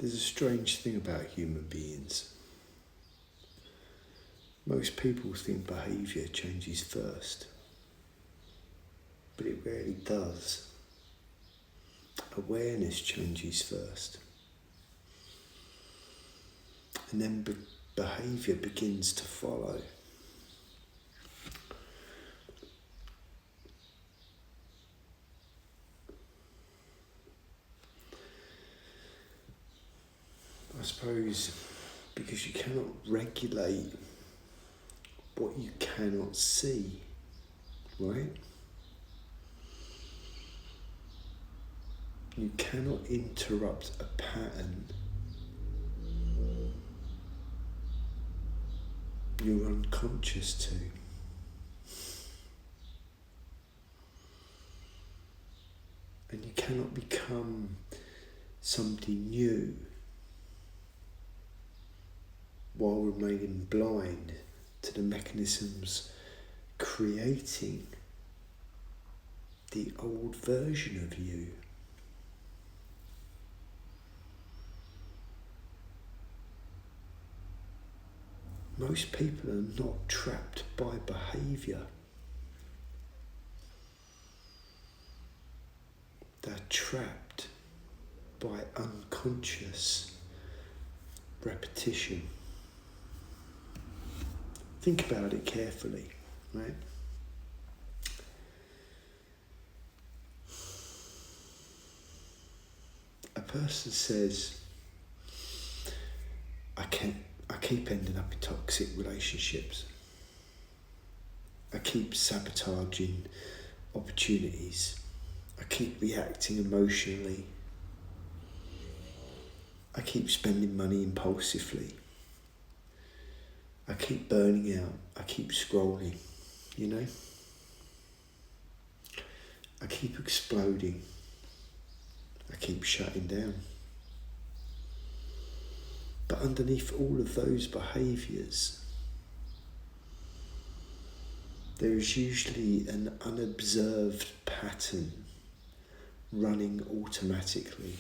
There's a strange thing about human beings. Most people think behaviour changes first, but it rarely does. Awareness changes first, and then behaviour begins to follow. I suppose because you cannot regulate what you cannot see, right? You cannot interrupt a pattern you're unconscious to. And you cannot become somebody new while remaining blind to the mechanisms creating the old version of you. Most people are not trapped by behaviour. They're trapped by unconscious repetition. Think about it carefully, right? A person says, I keep ending up in toxic relationships. I keep sabotaging opportunities. I keep reacting emotionally. I keep spending money impulsively. I keep burning out. I keep scrolling, you know? I keep exploding. I keep shutting down. But underneath all of those behaviours, there is usually an unobserved pattern running automatically,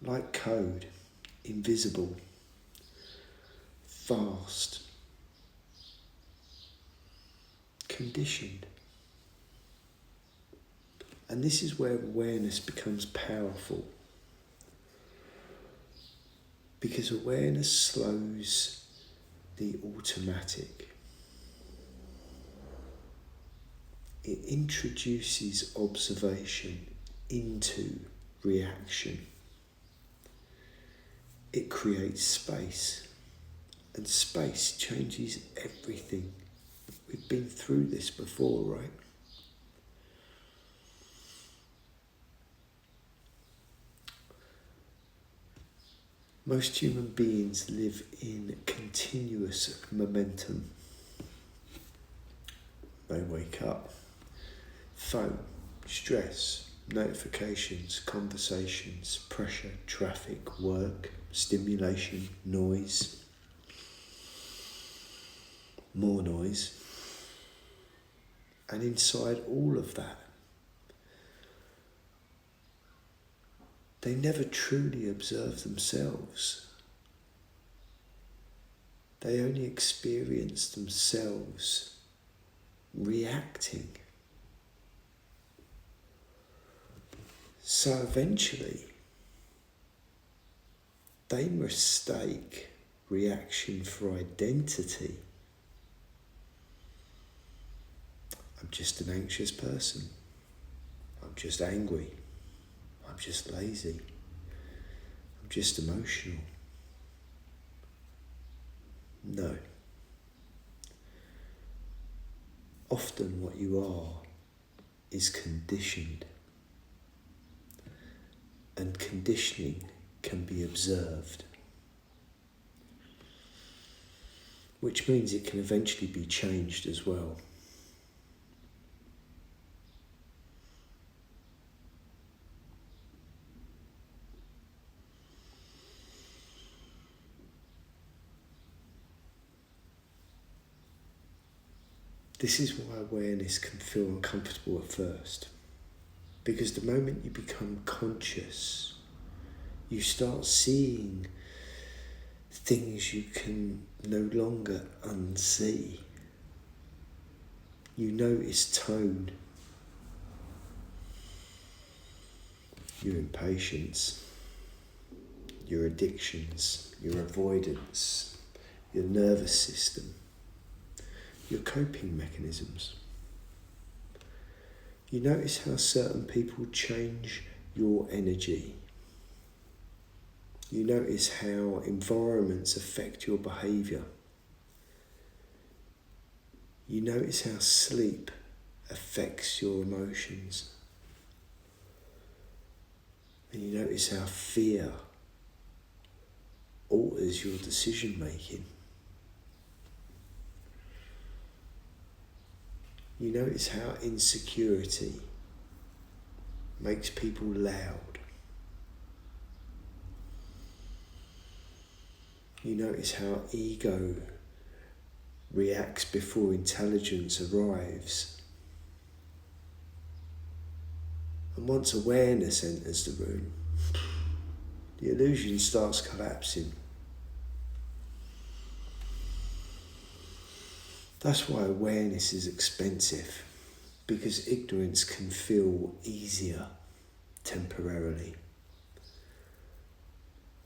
like code, invisible, fast, conditioned. And this is where awareness becomes powerful, because awareness slows the automatic. It introduces observation into reaction. It creates space, and space changes everything. We've been through this before, right? Most human beings live in continuous momentum. They wake up, phone, stress, notifications, conversations, pressure, traffic, work, stimulation, noise, more noise. And inside all of that, they never truly observe themselves. They only experience themselves reacting. So eventually, they mistake reaction for identity. I'm just an anxious person. I'm just angry. I'm just lazy. I'm just emotional. No. Often what you are is conditioned. And conditioning can be observed, which means it can eventually be changed as well. This is why awareness can feel uncomfortable at first, because the moment you become conscious, You start seeing things you can no longer unsee. You notice tone, your impatience, your addictions, your avoidance, your nervous system, your coping mechanisms. You notice how certain people change your energy. You notice how environments affect your behaviour. You notice how sleep affects your emotions. And you notice how fear alters your decision making. You notice how insecurity makes people loud. You notice how ego reacts before intelligence arrives. And once awareness enters the room, the illusion starts collapsing. That's why awareness is expensive, because ignorance can feel easier temporarily.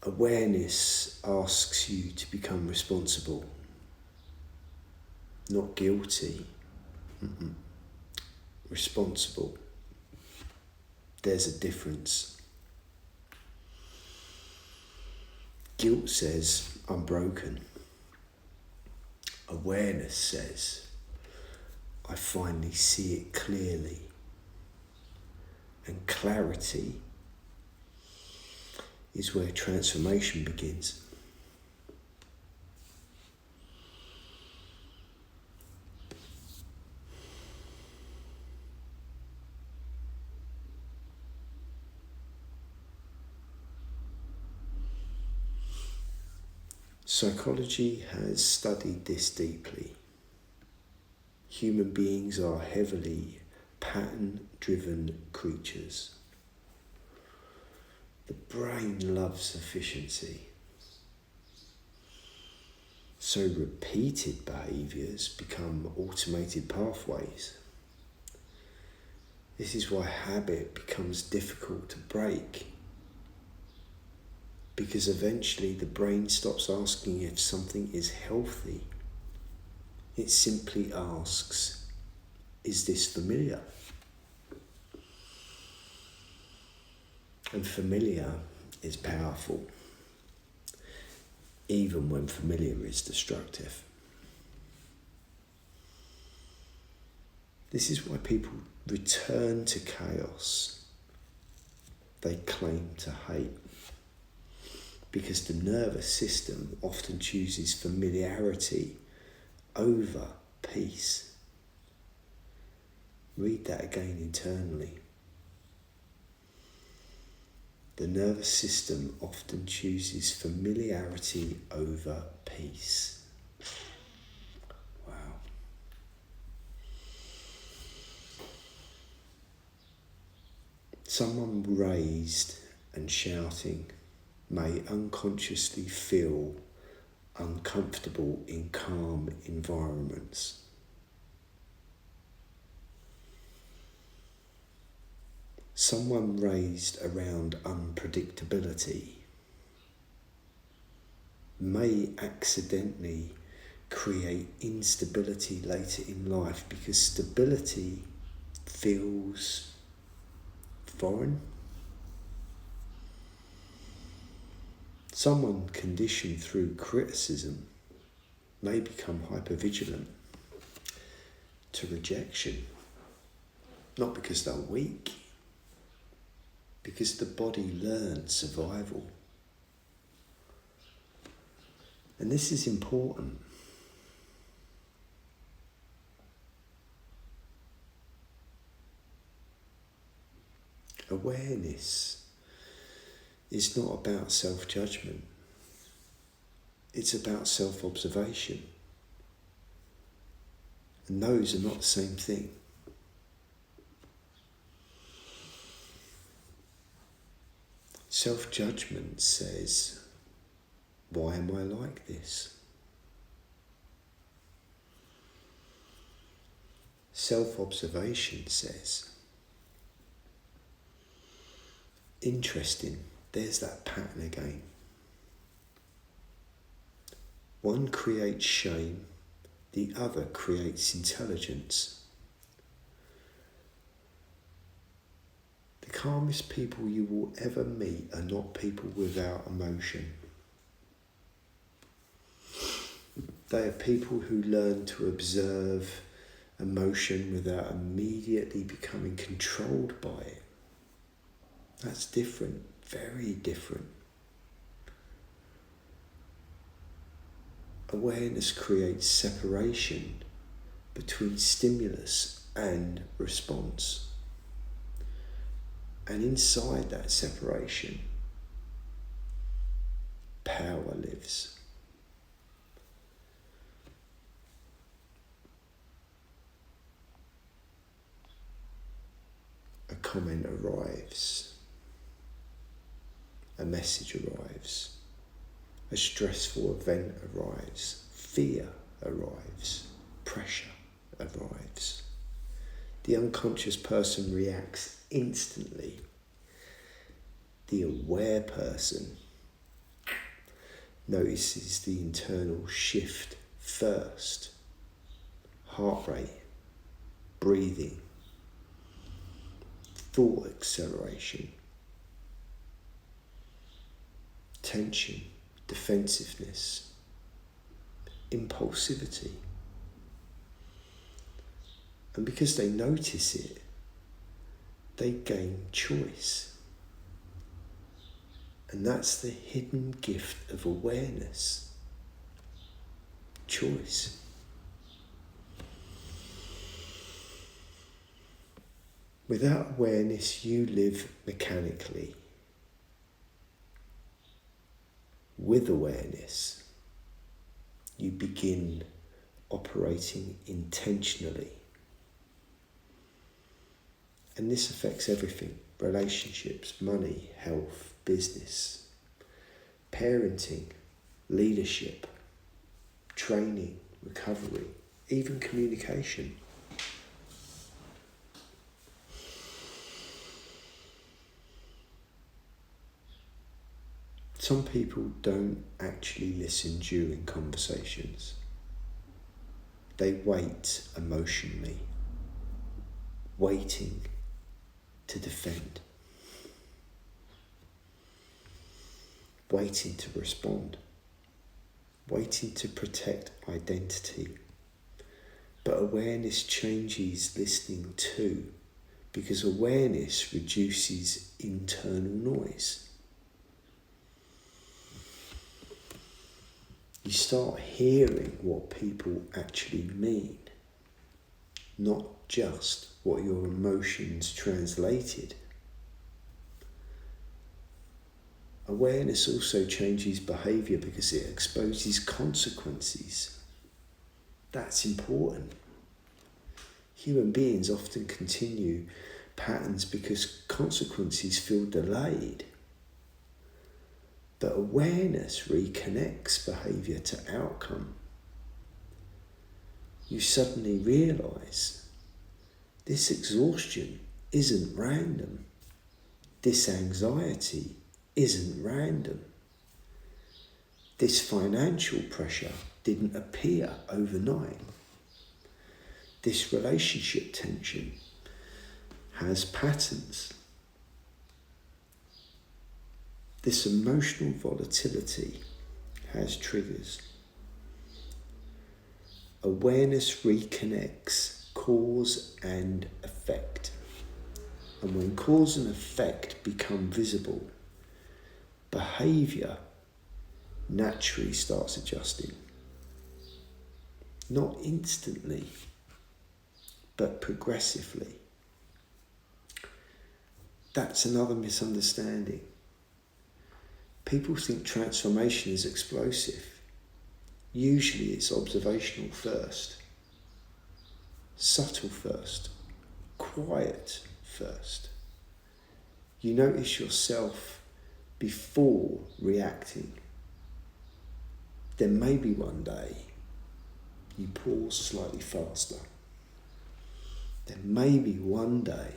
Awareness asks you to become responsible, not guilty. Responsible. There's a difference. Guilt says, I'm broken. Awareness says, I finally see it clearly. And clarity is where transformation begins. Psychology has studied this deeply. Human beings are heavily pattern-driven creatures. The brain loves efficiency. So repeated behaviours become automated pathways. This is why habit becomes difficult to break. Because eventually the brain stops asking if something is healthy. It simply asks, is this familiar? And familiar is powerful, even when familiar is destructive. This is why people return to chaos they claim to hate. Because the nervous system often chooses familiarity over peace. Read that again internally. The nervous system often chooses familiarity over peace. Wow. Someone raised and shouting may unconsciously feel uncomfortable in calm environments. Someone raised around unpredictability may accidentally create instability later in life because stability feels foreign. Someone conditioned through criticism may become hypervigilant to rejection, not because they're weak, because the body learns survival. And this is important. Awareness is not about self-judgment. It's about self-observation. And those are not the same thing. Self-judgment says, why am I like this? Self-observation says, interesting, there's that pattern again. One creates shame, the other creates intelligence. The calmest people you will ever meet are not people without emotion. They are people who learn to observe emotion without immediately becoming controlled by it. That's different, very different. Awareness creates separation between stimulus and response. And inside that separation, power lives. A comment arrives. A message arrives. A stressful event arrives. Fear arrives. Pressure arrives. The unconscious person reacts instantly. The aware person notices the internal shift first. Heart rate, breathing, thought acceleration, tension, defensiveness, impulsivity. And because they notice it, they gain choice. And that's the hidden gift of awareness. Choice. Without awareness, you live mechanically. With awareness, you begin operating intentionally. And this affects everything: relationships, money, health, business, parenting, leadership, training, recovery, even communication. Some people don't actually listen during conversations. They wait emotionally, waiting to defend, waiting to respond, waiting to protect identity. But awareness changes listening too, because awareness reduces internal noise. You start hearing what people actually mean, not just what your emotions translated. Awareness also changes behaviour because it exposes consequences. That's important. Human beings often continue patterns because consequences feel delayed. But awareness reconnects behaviour to outcome. You suddenly realise this exhaustion isn't random. This anxiety isn't random. This financial pressure didn't appear overnight. This relationship tension has patterns. This emotional volatility has triggers. Awareness reconnects cause and effect. And when cause and effect become visible, behaviour naturally starts adjusting. Not instantly, but progressively. That's another misunderstanding. People think transformation is explosive. Usually it's observational first, subtle first, quiet first. You notice yourself before reacting. Then maybe one day you pause slightly faster. Then maybe one day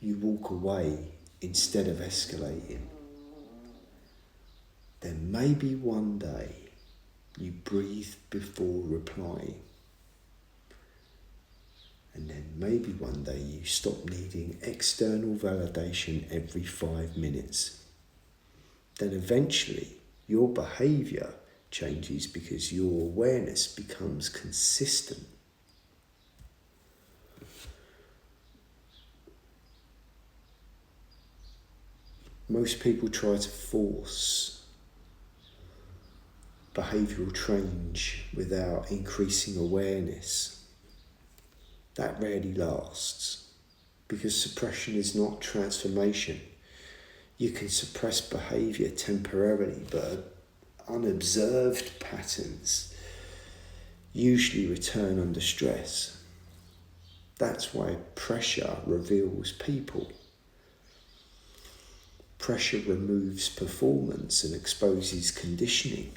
you walk away instead of escalating. Then maybe one day you breathe before replying. And then maybe one day you stop needing external validation every 5 minutes. Then eventually your behaviour changes because your awareness becomes consistent. Most people try to force behavioural change without increasing awareness. That rarely lasts, because suppression is not transformation. You can suppress behaviour temporarily, but unobserved patterns usually return under stress. That's why pressure reveals people. Pressure removes performance and exposes conditioning.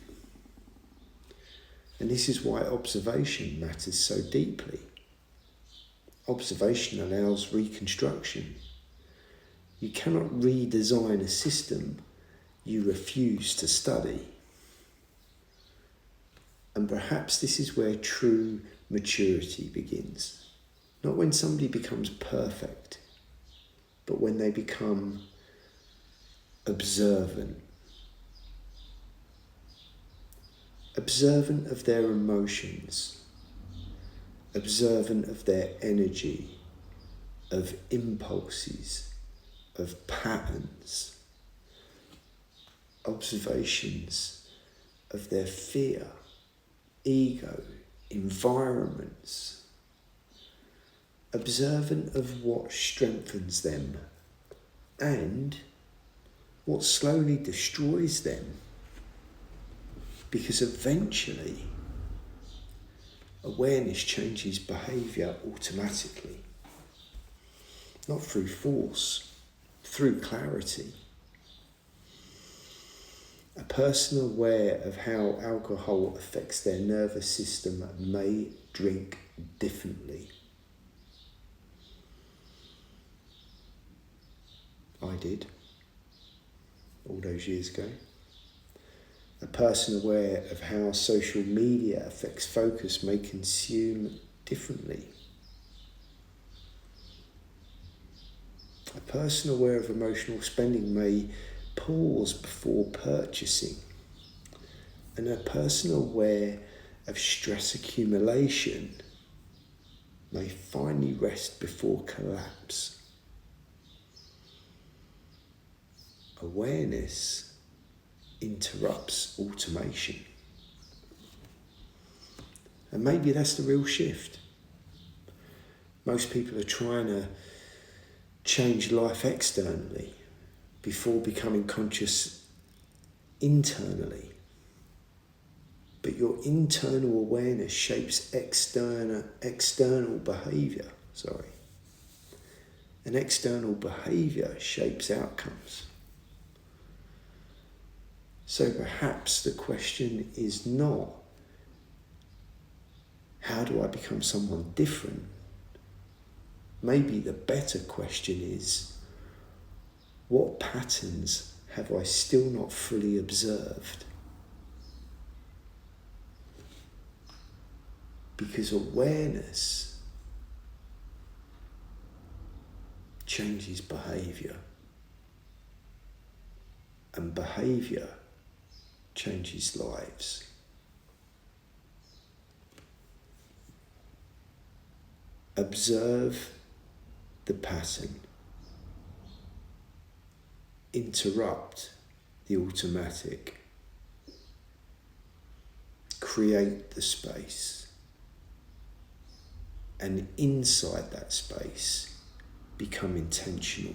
And this is why observation matters so deeply. Observation allows reconstruction. You cannot redesign a system you refuse to study. And perhaps this is where true maturity begins. Not when somebody becomes perfect, but when they become observant. Observant of their emotions. Observant of their energy, of impulses, of patterns. Observations of their fear, ego, environments. Observant of what strengthens them and what slowly destroys them. Because eventually, awareness changes behaviour automatically. Not through force, through clarity. A person aware of how alcohol affects their nervous system may drink differently. I did, all those years ago. A person aware of how social media affects focus may consume differently. A person aware of emotional spending may pause before purchasing. And a person aware of stress accumulation may finally rest before collapse. Awareness interrupts automation. And maybe that's the real shift. Most people are trying to change life externally before becoming conscious internally. But your internal awareness shapes external behaviour. And external behaviour shapes outcomes. So perhaps the question is not, how do I become someone different? Maybe the better question is, what patterns have I still not fully observed? Because awareness changes behaviour, and behaviour changes lives. Observe the pattern. Interrupt the automatic. Create the space. And inside that space, become intentional.